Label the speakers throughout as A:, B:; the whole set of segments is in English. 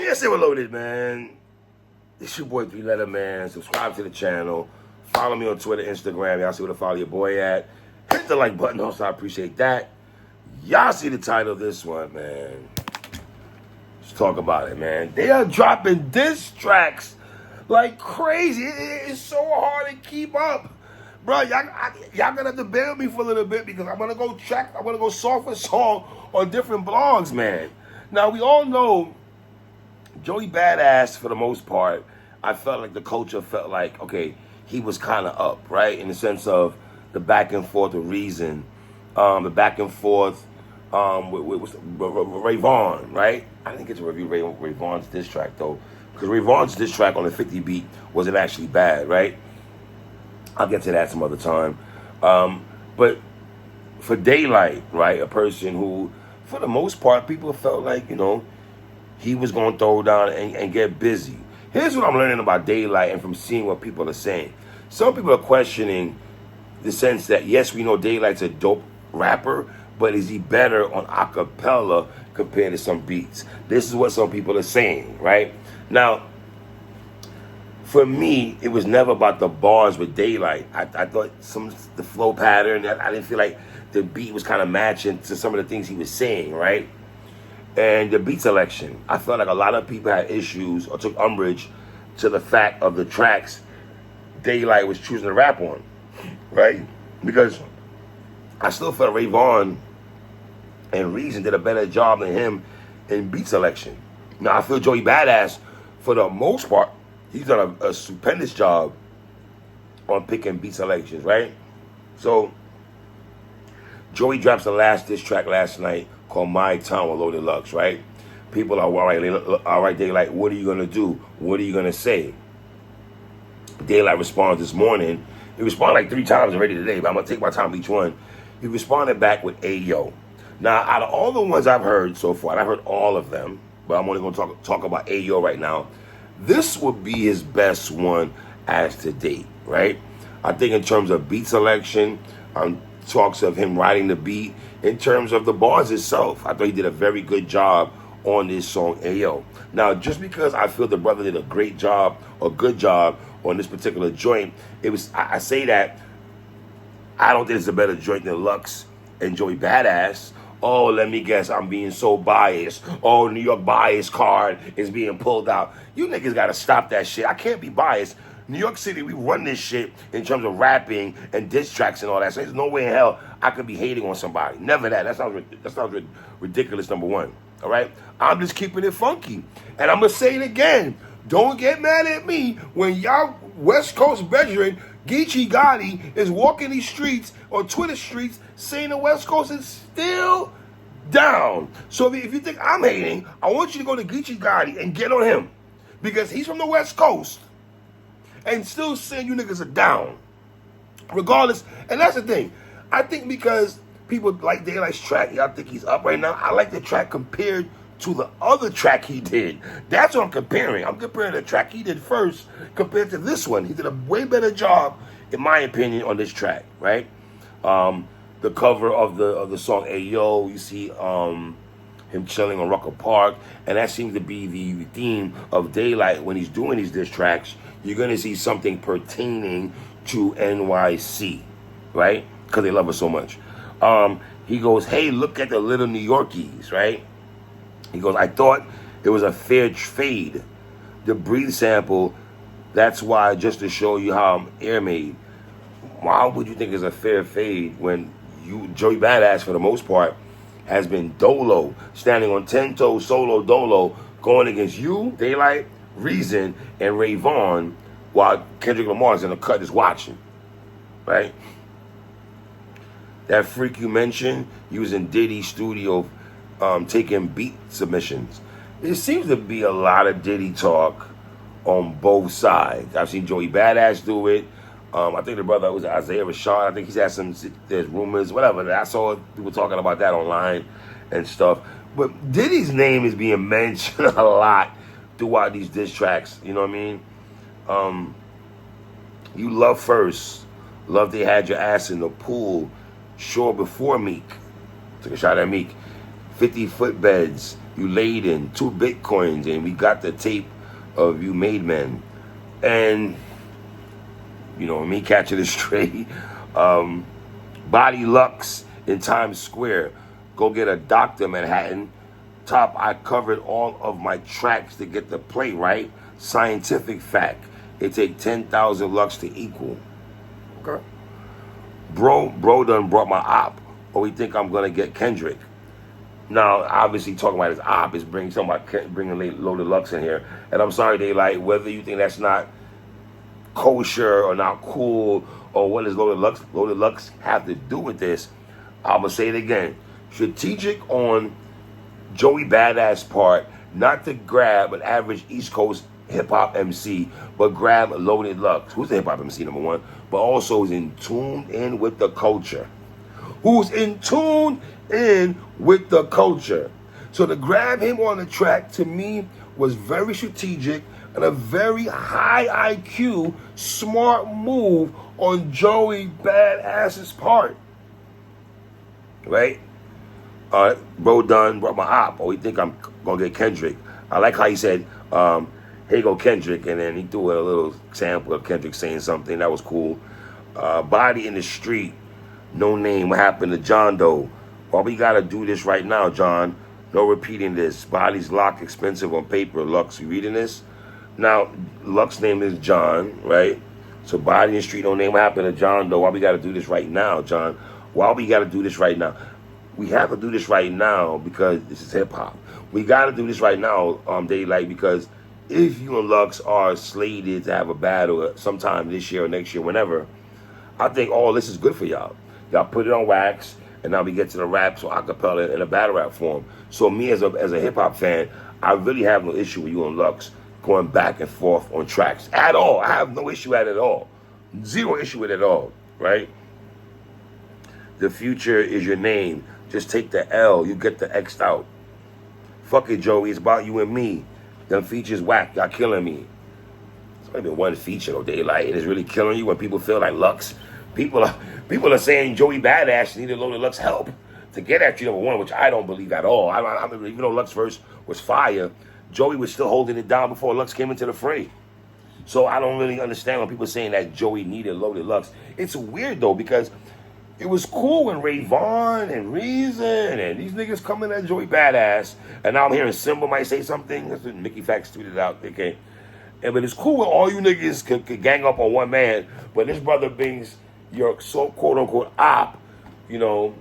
A: Yes, they were loaded, man. It's your boy 3-Letter Man. Subscribe to the channel. Follow me on Twitter, Instagram. Y'all see where to follow your boy at. Hit the like button also. I appreciate that. Y'all see the title of this one, man. Let's talk about it, man. They are dropping diss tracks like crazy. It's so hard to keep up. Bro, y'all gonna have to bear with me for a little bit because I'm gonna go song for song on different blogs, man. Now, we all know Joey Badass, for the most part, I felt like the culture felt like, okay, he was kind of up, right? In the sense of the back and forth of Reason, the back and forth with Ray Vaughn, right? I didn't get to review Ray Vaughn's diss track, though, because Ray Vaughn's diss track on the 50 beat wasn't actually bad, right? I'll get to that some other time. But for Daylyt, right, a person who, for the most part, people felt like, you know, he was going to throw down and get busy. Here's what I'm learning about Daylyt and from seeing what people are saying. Some people are questioning the sense that, yes, we know Daylight's a dope rapper, but is he better on acapella compared to some beats? This is what some people are saying, right? Now, for me, it was never about the bars with Daylyt. I thought the flow pattern, I didn't feel like the beat was kind of matching to some of the things he was saying, right? And the beat selection, I felt like a lot of people had issues or took umbrage to the fact of the tracks Daylyt was choosing to rap on, right? Because I still felt Ray Vaughn and Reason did a better job than him in beat selection. Now, I feel Joey Badass, for the most part, he's done a stupendous job on picking beat selections, right? So, Joey drops the last diss track last night called My Town with Loaded Lux, right? People are, all right, Daylyt, what are you going to do? What are you going to say? Daylyt responds this morning. He responded like 3 times already today, but I'm going to take my time with each one. He responded back with Ayo. Now, out of all the ones I've heard so far, and I've heard all of them, but I'm only going to talk about Ayo right now, this would be his best one as to date, right? I think in terms of beat selection, talks of him writing the beat, in terms of the bars itself, I thought he did a very good job on this song, Ayo. Now, just because I feel the brother did a great job or good job on this particular joint, I say that I don't think it's a better joint than Lux and Joey Badass. Oh, let me guess, I'm being so biased. Oh, New York bias card is being pulled out. You niggas gotta stop that shit. I can't be biased. New York City, we run this shit in terms of rapping and diss tracks and all that. So there's no way in hell I could be hating on somebody. Never that. That sounds ridiculous, number one. All right? I'm just keeping it funky. And I'm going to say it again. Don't get mad at me when y'all West Coast veteran Geechee Gotti is walking these streets or Twitter streets saying the West Coast is still down. So if you think I'm hating, I want you to go to Geechee Gotti and get on him. Because he's from the West Coast. And still saying you niggas are down. Regardless, and that's the thing. I think because people like Daylight's track, y'all think he's up right now. I like the track compared to the other track he did. That's what I'm comparing. I'm comparing the track he did first compared to this one. He did a way better job, in my opinion, on this track, right? The cover of the song Ayo, you see him chilling on Rucker Park, and that seems to be the theme of Daylyt when he's doing these diss tracks. You're going to see something pertaining to NYC, right? Because they love us so much. He goes, hey, look at the little New Yorkies, right? He goes, I thought it was a fair fade. The breathe sample, that's why, just to show you how I'm air made. Why would you think it's a fair fade when Joey Badass, for the most part, has been dolo, standing on 10 toes, solo dolo, going against you, Daylyt, Reason, and Ray Vaughn, while Kendrick Lamar's in the cut just watching, right? That freak you mentioned, using Diddy's studio, taking beat submissions. There seems to be a lot of Diddy talk on both sides. I've seen Joey Badass do it. I think the brother was Isaiah Rashad. I think he's had there's rumors, whatever. I saw people talking about that online and stuff. But Diddy's name is being mentioned a lot throughout these diss tracks. You know what I mean? You love first. Love they had your ass in the pool. Sure before Meek. Took a shot at Meek. 50 footbeds. You laid in 2 Bitcoins, and we got the tape of you made men. And, me catching it straight. Body Lux in Times Square. Go get a Dr. Manhattan. Top, I covered all of my tracks to get the play right. Scientific fact. It take 10,000 Lux to equal. Okay. Bro done brought my op. Or we think I'm going to get Kendrick. Now, obviously, talking about his op is bringing Loaded Lux in here. And I'm sorry, Daylyt, whether you think that's not kosher or not cool, or what does Loaded Lux have to do with this, I'm going to say it again. Strategic on Joey Badass part, not to grab an average East Coast hip-hop MC, but grab Loaded Lux, who's the hip-hop MC, number one, but also is in tuned in with the culture. Who's in tune in with the culture. So to grab him on the track, to me, was very strategic and a very high IQ, smart move on Joey Badass's part. Right? Bro done brought my op. Or he think I'm going to get Kendrick. I like how he said, here go Kendrick. And then he threw a little sample of Kendrick saying something. That was cool. Body in the street. No name. What happened to John Doe? Well, we got to do this right now, John. No repeating this. Body's locked, expensive on paper. Lux, you reading this? Now, Lux's name is John, right? So body in the street, no name. What happened to John Doe? Why we got to do this right now, John? Why we got to do this right now? We have to do this right now because this is hip-hop. We got to do this right now, Daylyt, because if you and Lux are slated to have a battle sometime this year or next year, whenever, I think all this is good for y'all. Y'all put it on wax, and now we get to the raps or acapella in a battle rap form. So me as a hip-hop fan, I really have no issue with you and Lux going back and forth on tracks at all. I have no issue at it at all. Zero issue with it at all, right? The future is your name. Just take the L. You get the X'd out. Fuck it, Joey. It's about you and me. Them features whack. Y'all killing me. It's only been one feature, though, Daylyt. It is really killing you when people feel like Lux. People are saying Joey Badass needed Loaded Lux help to get at you, number one, which I don't believe at all. I mean, even though Lux verse was fire, Joey was still holding it down before Lux came into the fray. So I don't really understand when people are saying that Joey needed Loaded Lux. It's weird, though, because it was cool when Ray Vaughn and Reason and these niggas coming at Joey Badass. And now I'm hearing Simba might say something. That's what Mickey Fax tweeted out. Okay. But it's cool when all you niggas could gang up on one man. But this brother brings your quote-unquote op, your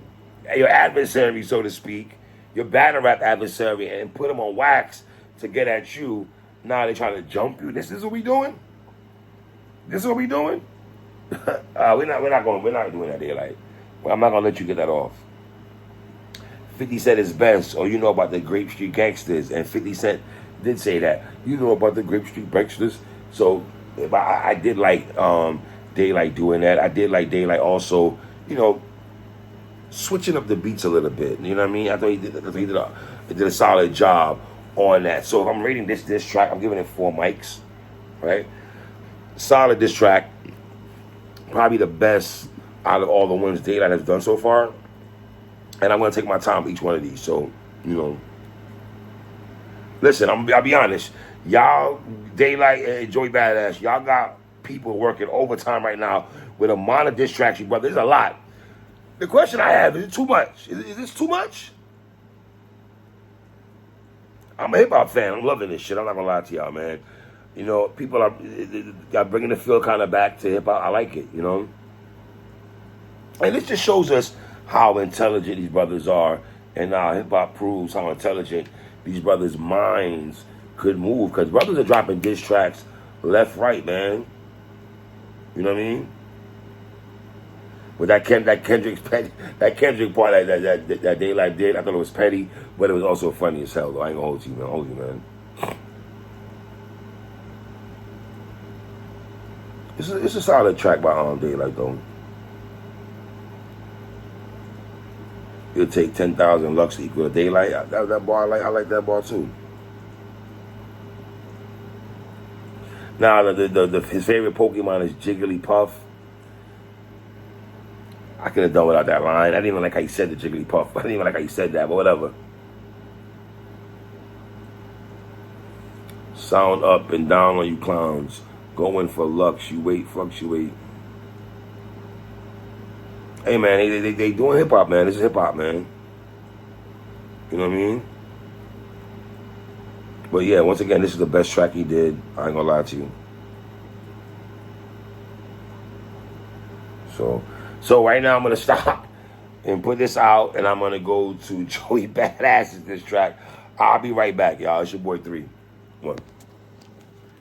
A: adversary, so to speak, your battle rap adversary, and put him on wax to get at you. Now they're trying to jump you. This is what we doing? This is what we doing? We're not doing that, Daylyt. I'm not gonna let you get that off. 50 Cent is best, or you know about the Grape Street Gangsters, and 50 Cent did say that. You know about the Grape Street Gangsters. So I did like Daylyt doing that. I did like Daylyt also, switching up the beats a little bit. You know what I mean? I thought he did a solid job on that. So if I'm rating this track, I'm giving it 4 mics, right? Solid diss track. Probably the best out of all the ones Daylyt has done so far. And I'm going to take my time with each one of these. So, listen, I'll be honest. Y'all, Daylyt and Joey Badass, y'all got people working overtime right now with a amount of diss tracks, brother. There's a lot. The question I have, is it too much? Is this too much? I'm a hip-hop fan. I'm loving this shit. I'm not going to lie to y'all, man. People are bringing the feel kind of back to hip-hop. I like it, And this just shows us how intelligent these brothers are. And now hip-hop proves how intelligent these brothers' minds could move. Because brothers are dropping diss tracks left, right, man. You know what I mean? With that Kendrick part that Daylyt did, I thought it was petty, but it was also funny as hell, though. I ain't gonna hold you, man. It's a solid track by Daylyt, though. It'll take 10,000 Lux to equal to Daylyt. That bar, I like that bar too. Now, his favorite Pokemon is Jigglypuff. I could have done without that line. I didn't even like how he said the Jigglypuff. I didn't even like how he said that, but whatever. Sound up and down on you clowns. Going for luxuate, fluctuate. Hey man, they doing hip hop, man. This is hip hop, man. You know what I mean? But yeah, once again, this is the best track he did. I ain't gonna lie to you. So right now I'm gonna stop and put this out, and I'm gonna go to Joey Badass's this track. I'll be right back, y'all. It's your boy 3. 1.